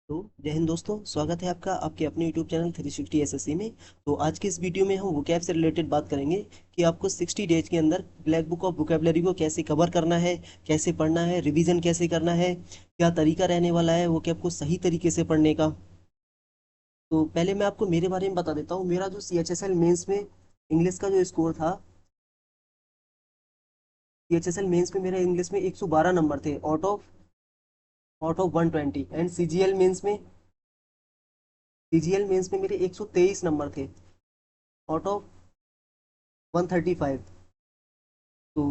तो जय हिंद दोस्तों, स्वागत है आपका आपके अपने यूट्यूब चैनल 360 एसएससी में। तो आज के इस वीडियो में हम वोकैब से रिलेटेड बात करेंगे कि आपको 60 डेज के अंदर ब्लैक बुक ऑफ वोकैबलरी को कैसे कवर करना है, कैसे पढ़ना है, रिवीजन कैसे करना है, क्या तरीका रहने वाला है वोकैब को सही तरीके से पढ़ने का। तो पहले मैं आपको मेरे बारे में बता देता हूँ। मेरा जो CHSL मेंस में इंग्लिश का जो स्कोर था, CHSL मेंस में मेरा इंग्लिश में 112 नंबर थे out of 120। And CGL mains में मेरे 123 नंबर थे आउट ऑफ 135। तो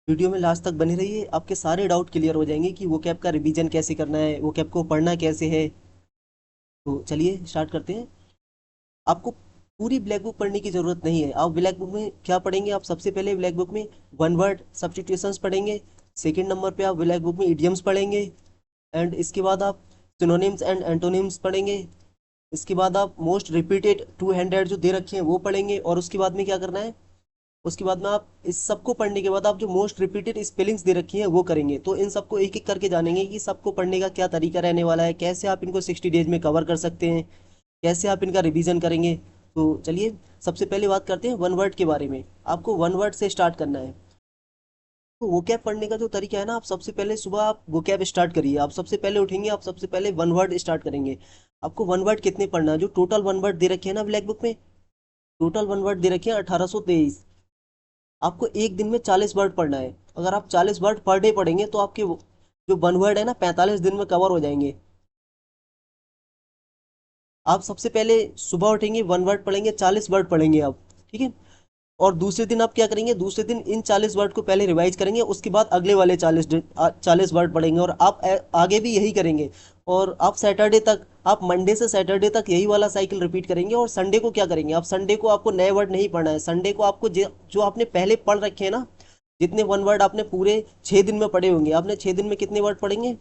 वीडियो में लास्ट तक बने रहिए, आपके सारे डाउट क्लियर हो जाएंगे कि वो कैब का रिवीजन कैसे करना है, वो कैब को पढ़ना कैसे है। तो चलिए स्टार्ट करते हैं। आपको पूरी ब्लैक बुक पढ़ने की ज़रूरत नहीं है। आप ब्लैक बुक में क्या पढ़ेंगे? आप सबसे पहले ब्लैक बुक में वन वर्ड सब्स्टिट्यूशंस पढ़ेंगे। सेकंड नंबर पे आप ब्लैक बुक में इडियम्स पढ़ेंगे। एंड इसके बाद आप सिनोनिम्स एंड एंटोनिम्स पढ़ेंगे। इसके बाद आप मोस्ट रिपीटेड टू हंड्रेड जो दे रखे हैं वो पढ़ेंगे। और उसके बाद में क्या करना है? उसके बाद में आप इस सबको पढ़ने के बाद आप जो मोस्ट रिपीटेड स्पेलिंग्स दे रखी हैं वो करेंगे। तो इन सबको एक एक करके जानेंगे कि सबको पढ़ने का क्या तरीका रहने वाला है, कैसे आप इनको 60 डेज में कवर कर सकते हैं, कैसे आप इनका रिवीजन करेंगे। तो चलिए सबसे पहले बात करते हैं वन वर्ड के बारे में। आपको वन वर्ड से स्टार्ट करना है। तो वोकैब पढ़ने का जो तरीका है ना, आप सबसे पहले सुबह आप वोकैब स्टार्ट करिए। आप सबसे पहले उठेंगे, आप सबसे पहले वन वर्ड स्टार्ट करेंगे। आपको वन वर्ड कितने पढ़ना है? जो टोटल वन वर्ड दे रखे हैं ना ब्लैक बुक में, टोटल वन वर्ड दे रखे हैं 1823। आपको एक दिन में 40 वर्ड पढ़ना है। अगर आप 40 वर्ड पर डे पढ़ेंगे तो आपके जो वन वर्ड है ना 45 दिन में कवर हो जाएंगे। आप सबसे पहले सुबह उठेंगे, वन वर्ड पढ़ेंगे, 40 वर्ड पढ़ेंगे आप। ठीक है। और दूसरे दिन आप क्या करेंगे? दूसरे दिन इन 40 वर्ड को पहले रिवाइज करेंगे, उसके बाद अगले वाले 40 वर्ड पढ़ेंगे। और आप आगे भी यही करेंगे। और आप सैटरडे तक, आप मंडे से सैटरडे तक यही वाला साइकिल रिपीट करेंगे। और संडे को क्या करेंगे? आप संडे को आपको नए वर्ड नहीं पढ़ना है। संडे को आपको जो आपने पहले पढ़ रखे हैं ना, जितने वन वर्ड आपने पूरे 6 दिन में पढ़े होंगे, आपने 6 दिन में कितने वर्ड पढ़ेंगे?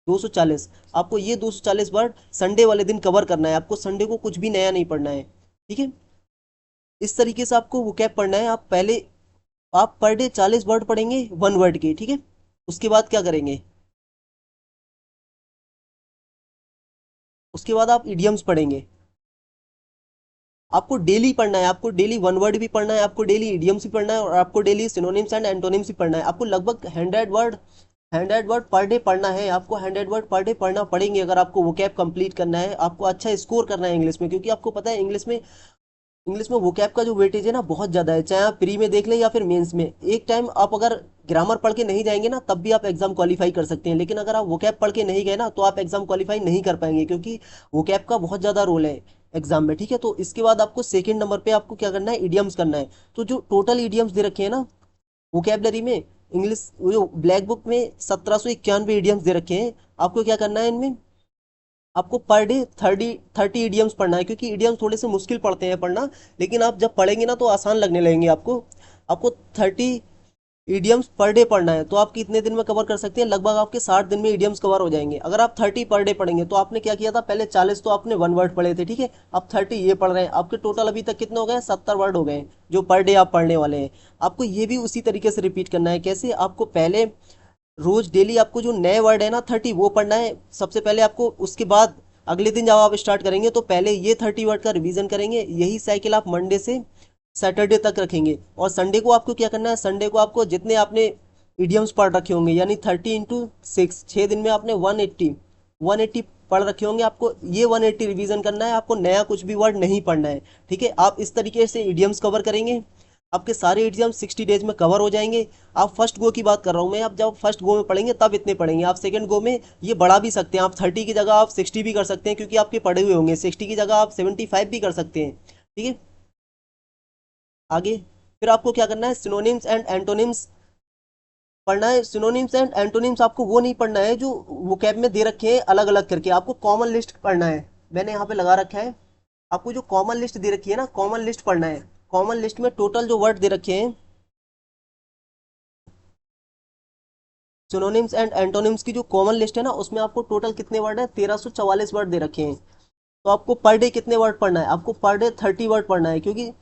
240। आपको ये 240 वर्ड संडे वाले दिन कवर करना है। आपको संडे को कुछ भी नया नहीं पढ़ना है। ठीक है। इस तरीके से आपको वोकैब पढ़ना है। आप पहले आप पर डे 40 वर्ड पढ़ेंगे वन वर्ड के। ठीक है। उसके बाद क्या करेंगे? उसके बाद आप इडियम्स पढ़ेंगे। आपको डेली पढ़ना है। आपको डेली वन वर्ड भी पढ़ना है, आपको डेली इडियम्स भी पढ़ना है, और आपको डेली सिनोनिम्स एंड एंटोनिम्स भी पढ़ना है। आपको लगभग 100 वर्ड पर डे पढ़ना है। आपको 100 वर्ड पर डे पढ़ना पड़ेंगे अगर आपको वोकैब कंप्लीट करना है, आपको अच्छा स्कोर करना है इंग्लिश में। क्योंकि आपको पता है इंग्लिश में वोकैब का जो वेटेज है ना बहुत ज़्यादा है। चाहे आप प्री में देख लें या फिर मेंस में। एक टाइम आप अगर ग्रामर पढ़ के नहीं जाएंगे ना, तब भी आप एग्जाम क्वालिफाई कर सकते हैं। लेकिन अगर आप वोकैब पढ़ के नहीं गए ना, तो आप एग्जाम क्वालिफाई नहीं कर पाएंगे, क्योंकि वोकैब का बहुत ज़्यादा रोल है एग्जाम में। ठीक है। तो इसके बाद आपको सेकंड नंबर पे आपको क्या करना है? इडियम्स करना है। तो जो टोटल इडियम्स दे रखे हैं ना वोकैबलरी में, इंग्लिश जो ब्लैक बुक में 1791 इडियम्स दे रखे हैं, आपको क्या करना है इनमें? आपको पर डे 30 इडियम्स पढ़ना है। क्योंकि इडियम्स थोड़े से मुश्किल पड़ते हैं पढ़ना, लेकिन आप जब पढ़ेंगे ना तो आसान लगने लगेंगे आपको। आपको 30 इडियम्स पर डे पढ़ना है। तो आप कितने दिन में कवर कर सकते हैं? लगभग आपके 60 दिन में इडियम्स कवर हो जाएंगे। अगर आप 30 पर डे पढ़ेंगे तो आपने क्या किया था? पहले 40 तो आपने वन वर्ड पढ़े थे। ठीक है। अब 30 ये पढ़ रहे हैं। आपके टोटल अभी तक कितने हो गए? 70 वर्ड हो गए जो पर डे आप पढ़ने वाले हैं। आपको ये भी उसी तरीके से रिपीट करना है। कैसे? आपको पहले रोज डेली आपको जो नए वर्ड है ना 30 वो पढ़ना है सबसे पहले आपको। उसके बाद अगले दिन जब आप स्टार्ट करेंगे तो पहले ये 30 वर्ड का रिवीजन करेंगे। यही साइकिल आप मंडे से सैटरडे तक रखेंगे। और संडे को आपको क्या करना है? संडे को आपको जितने आपने इडियम्स पढ़ रखे होंगे, यानी 30 × 6, 6 दिन में आपने 180 पढ़ रखे होंगे, आपको ये 180 रिवीजन करना है। आपको नया कुछ भी वर्ड नहीं पढ़ना है। ठीक है। आप इस तरीके से इडियम्स कवर करेंगे, आपके सारे एग्जाम 60 डेज में कवर हो जाएंगे। आप फर्स्ट गो की बात कर रहा हूँ मैं। आप जब फर्स्ट गो में पढ़ेंगे तब इतने पढ़ेंगे। आप सेकंड गो में ये बढ़ा भी सकते हैं। आप 30 की जगह आप 60 भी कर सकते हैं, क्योंकि आपके पढ़े हुए होंगे। 60 की जगह आप 75 भी कर सकते हैं। ठीक है। आगे फिर आपको क्या करना है? सिनोनिम्स एंड एंटोनिम्स पढ़ना है। सिनोनिम्स एंड एंटोनिम्स आपको वो नहीं पढ़ना है जो वोकैब में दे रखे हैं अलग अलग करके। आपको कॉमन लिस्ट पढ़ना है। मैंने यहाँ पे लगा रखा है। आपको जो कॉमन लिस्ट दे रखी है ना, कॉमन लिस्ट पढ़ना है। कॉमन लिस्ट में टोटल जो वर्ड दे रखे हैं, सिनोनिम्स एंड एंटोनिम्स की जो कॉमन लिस्ट है ना, उसमें आपको टोटल कितने वर्ड है? 1344 वर्ड दे रखे हैं। तो आपको पर डे कितने वर्ड पढ़ना है? आपको पर डे 30 वर्ड पढ़ना है। क्योंकि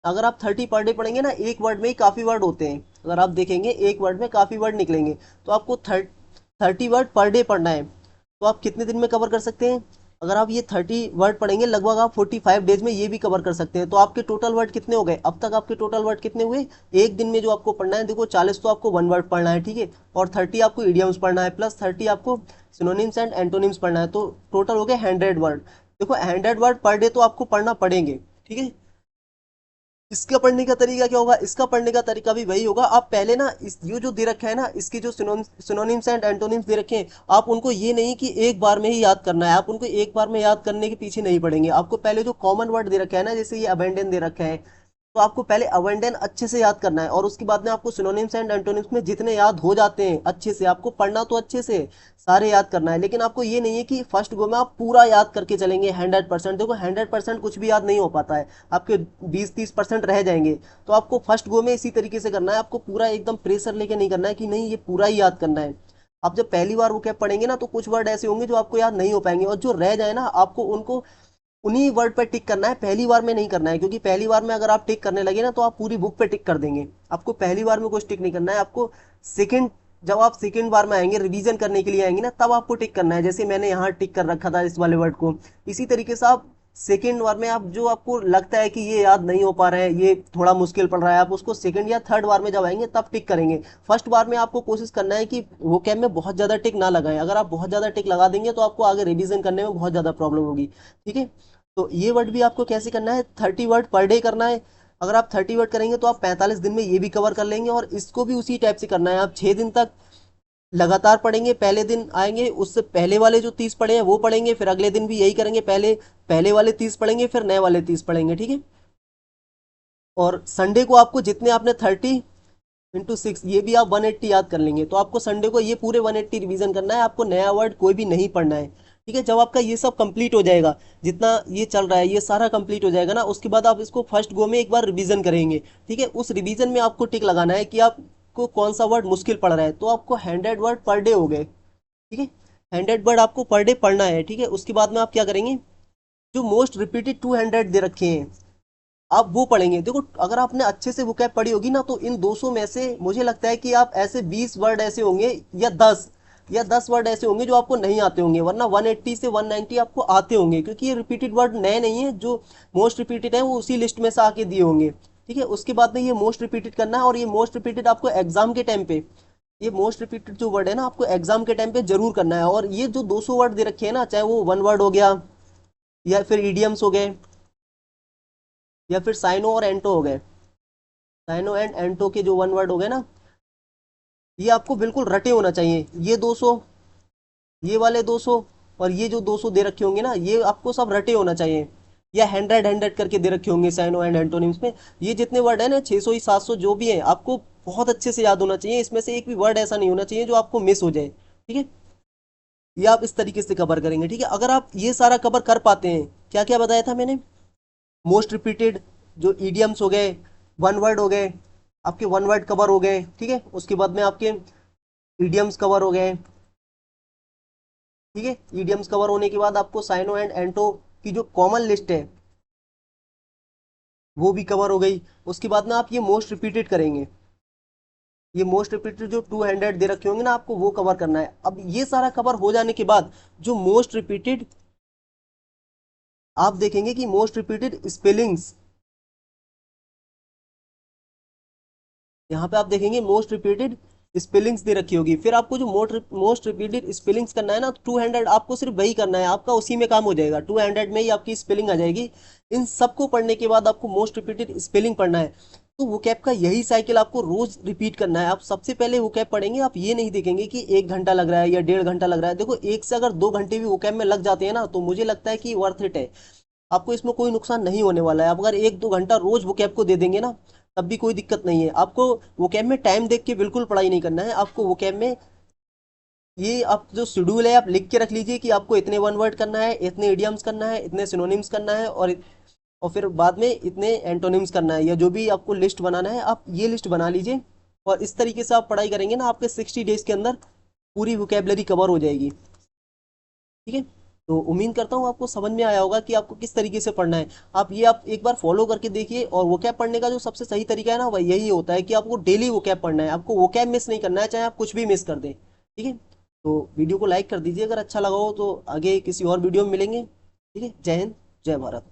अगर आप 30 पर डे पढ़ेंगे ना, एक वर्ड में ही काफ़ी वर्ड होते हैं। अगर आप देखेंगे एक वर्ड में काफ़ी वर्ड निकलेंगे। तो आपको 30 वर्ड पर डे पढ़ना है। तो आप कितने दिन में कवर कर सकते हैं? अगर आप ये 30 वर्ड पढ़ेंगे लगभग आप 45 डेज में ये भी कवर कर सकते हैं। तो आपके टोटल वर्ड कितने हो गए? अब तक आपके टोटल वर्ड कितने हुए? एक दिन में जो आपको पढ़ना है, देखो 40 तो आपको वन वर्ड पढ़ना है, ठीक है, और 30 आपको इडियम्स पढ़ना है, प्लस 30 आपको सिनोनिम्स एंड एंटोनिम्स पढ़ना है, तो टोटल हो गए 100 वर्ड। देखो 100 वर्ड पर डे तो आपको पढ़ना पड़ेंगे, ठीक है। इसका पढ़ने का तरीका क्या होगा? इसका पढ़ने का तरीका भी वही होगा। आप पहले ना इस ये जो दे रखा है ना, इसके जो सिनोनिम्स एंड एंटोनिम्स दे रखे हैं, आप उनको ये नहीं कि एक बार में ही याद करना है, आप उनको एक बार में याद करने के पीछे नहीं पड़ेंगे। आपको पहले जो कॉमन वर्ड दे रखा है ना, जैसे ये अबेंडन दे रखा है, तो आपको पहले अबेंडन अच्छे से याद करना है, और उसके बाद में आपको सिनोनिम्स एंड एंटोनिम्स में जितने याद हो जाते हैं अच्छे से, आपको पढ़ना तो अच्छे से सारे याद करना है, लेकिन आपको ये नहीं है कि फर्स्ट गो में आप पूरा याद करके चलेंगे 100%। देखो 100% कुछ भी याद नहीं हो पाता है, आपके 20-30% रह जाएंगे। तो आपको फर्स्ट गो में इसी तरीके से करना है, आपको पूरा एकदम प्रेशर लेके नहीं करना है कि नहीं ये पूरा ही याद करना है। आप जब पहली बार वो क्या पढ़ेंगे ना, तो कुछ वर्ड ऐसे होंगे जो आपको याद नहीं हो पाएंगे, और जो रह जाए ना आपको उनको उन्हीं वर्ड पर टिक करना है, पहली बार में नहीं करना है, क्योंकि पहली बार में अगर आप टिक करने लगे ना तो आप पूरी बुक पे टिक कर देंगे। आपको पहली बार में कुछ टिक नहीं करना है, आपको सेकंड जब आप सेकंड बार में आएंगे, रिवीजन करने के लिए आएंगे ना, तब आपको टिक करना है। जैसे मैंने यहाँ टिक कर रखा था इस वाले वर्ड को, इसी तरीके से आप सेकंड बार में आप जो आपको लगता है कि ये याद नहीं हो पा रहा है, ये थोड़ा मुश्किल पड़ रहा है, आप उसको सेकंड या थर्ड बार में जब आएंगे तब टिक करेंगे। फर्स्ट बार में आपको कोशिश करना है कि वो कैम में बहुत ज़्यादा टिक ना लगाएं। अगर आप बहुत ज़्यादा टिक लगा देंगे तो आपको आगे रिवीजन करने में बहुत ज़्यादा प्रॉब्लम होगी, ठीक है। तो ये वर्ड भी आपको कैसे करना है, 30 वर्ड पर डे करना है। अगर आप 30 वर्ड करेंगे तो आप 45 दिन में ये भी कवर कर लेंगे, और इसको भी उसी टाइप से करना है। आप 6 दिन तक लगातार पढ़ेंगे, पहले दिन आएंगे उससे पहले वाले जो 30 पढ़े हैं वो पढ़ेंगे, फिर अगले दिन भी यही करेंगे, पहले पहले वाले 30 पढ़ेंगे, फिर नए वाले 30 पढ़ेंगे, ठीक है। और संडे को आपको जितने आपने 30 × 6 ये भी आप 180 याद कर लेंगे, तो आपको संडे को ये पूरे 180 रिवीजन करना है, आपको नया वर्ड कोई भी नहीं पढ़ना है, ठीक है। जब आपका ये सब कंप्लीट हो जाएगा, जितना ये चल रहा है ये सारा कंप्लीट हो जाएगा ना, उसके बाद आप इसको फर्स्ट गो में एक बार रिवीजन करेंगे, ठीक है। उस रिवीजन में आपको टिक लगाना है कि आपको कौन सा वर्ड मुश्किल पड़ रहा है। तो आपको 100 वर्ड पर डे हो गए, ठीक है। 100 वर्ड आपको पर डे पढ़ना है, ठीक है। उसके बाद में आप क्या करेंगे, जो मोस्ट रिपीटेड 200 दे रखे हैं आप वो पढ़ेंगे। देखो अगर आपने अच्छे से वोकैब पढ़ी होगी ना, तो इन 200 में से मुझे लगता है कि आप ऐसे 20 वर्ड ऐसे होंगे, या 10 वर्ड ऐसे होंगे जो आपको नहीं आते होंगे, वरना 180 से 190 आपको आते होंगे, क्योंकि ये रिपीटेड वर्ड नए नहीं है। जो मोस्ट रिपीटेड है वो उसी लिस्ट में से आके दिए होंगे, ठीक है। उसके बाद में ये मोस्ट रिपीटेड करना है, और ये मोस्ट रिपीटेड आपको एग्जाम के टाइम पे, ये मोस्ट रिपीटेड जो वर्ड है ना, आपको एग्जाम के टाइम पे जरूर करना है। और ये जो 200 वर्ड दे रखे हैं ना, चाहे वो वन वर्ड हो गया, या फिर ईडियम्स हो गए, या फिर साइनो और एंटो हो गए, साइनो एंड एंटो के जो वन वर्ड हो गए ना, ये आपको बिल्कुल रटे होना चाहिए। ये 200, ये वाले 200, और ये जो 200 दे रखे होंगे ना, ये आपको सब रटे होना चाहिए, या 100 करके दे रखे होंगे साइनो एंड एंटोनिम्स में। ये जितने वर्ड है ना, 600 ही 700 जो भी है, आपको बहुत अच्छे से याद होना चाहिए। इसमें से एक भी वर्ड ऐसा नहीं होना चाहिए जो आपको मिस हो जाए, ठीक है। ये आप इस तरीके से कवर करेंगे, ठीक है। अगर आप ये सारा कवर कर पाते हैं, क्या क्या बताया था मैंने, मोस्ट रिपीटेड जो ईडियम्स हो गए, वन वर्ड हो गए, आपके वन वर्ड कवर हो गए, ठीक है। उसके बाद में आपके ईडियम्स कवर हो गए, ठीक है। ईडियम्स कवर होने के बाद आपको साइनो एंड एंटो की जो कॉमन लिस्ट है वो भी कवर हो गई। उसके बाद ना आप ये मोस्ट रिपीटेड करेंगे, ये मोस्ट रिपीटेड जो 200 दे रखे होंगे ना, आपको वो कवर करना है। अब ये सारा कवर हो जाने के बाद जो मोस्ट रिपीटेड आप देखेंगे कि मोस्ट रिपीटेड स्पेलिंग्स, यहाँ पे आप देखेंगे मोस्ट रिपीटेड स्पेलिंग्स दे रखी होगी। फिर आपको जो मोस्ट रिपीटेड स्पेलिंग्स करना है ना, 200 आपको सिर्फ वही करना है, आपका उसी में काम हो जाएगा, 200 में ही आपकी स्पेलिंग आ जाएगी। इन सबको पढ़ने के बाद आपको मोस्ट रिपीटेड स्पेलिंग पढ़ना है। तो वोकैब का यही साइकिल आपको रोज रिपीट करना है। आप सबसे पहले वोकैब पढ़ेंगे, आप ये नहीं देखेंगे कि 1 घंटा लग रहा है या 1.5 घंटा लग रहा है। देखो 1 से अगर 2 घंटे भी वोकैब में लग जाते हैं ना, तो मुझे लगता है कि वर्थ इट है, आपको इसमें कोई नुकसान नहीं होने वाला है। आप अगर 1-2 घंटा रोज वोकैब को दे देंगे ना, तब भी कोई दिक्कत नहीं है। आपको वोकैब में टाइम देख के बिल्कुल पढ़ाई नहीं करना है। आपको वोकैब में ये आप जो शेड्यूल है आप लिख के रख लीजिए कि आपको इतने वन वर्ड करना है, इतने इडियम्स करना है, इतने सिनोनिम्स करना है, और फिर बाद में इतने एंटोनिम्स करना है, या जो भी आपको लिस्ट बनाना है आप ये लिस्ट बना लीजिए। और इस तरीके से आप पढ़ाई करेंगे ना, आपके 60 डेज के अंदर पूरी वोकेबलरी कवर हो जाएगी, ठीक है। तो उम्मीद करता हूँ आपको समझ में आया होगा कि आपको किस तरीके से पढ़ना है। आप एक बार फॉलो करके देखिए। और वोकैब पढ़ने का जो सबसे सही तरीका है ना, वह यही होता है कि आपको डेली वोकैब पढ़ना है, आपको वोकैब मिस नहीं करना है, चाहे आप कुछ भी मिस कर दें, ठीक है। तो वीडियो को लाइक कर दीजिए अगर अच्छा लगा हो, तो आगे किसी और वीडियो में मिलेंगे। ठीक है, जय हिंद, जय भारत।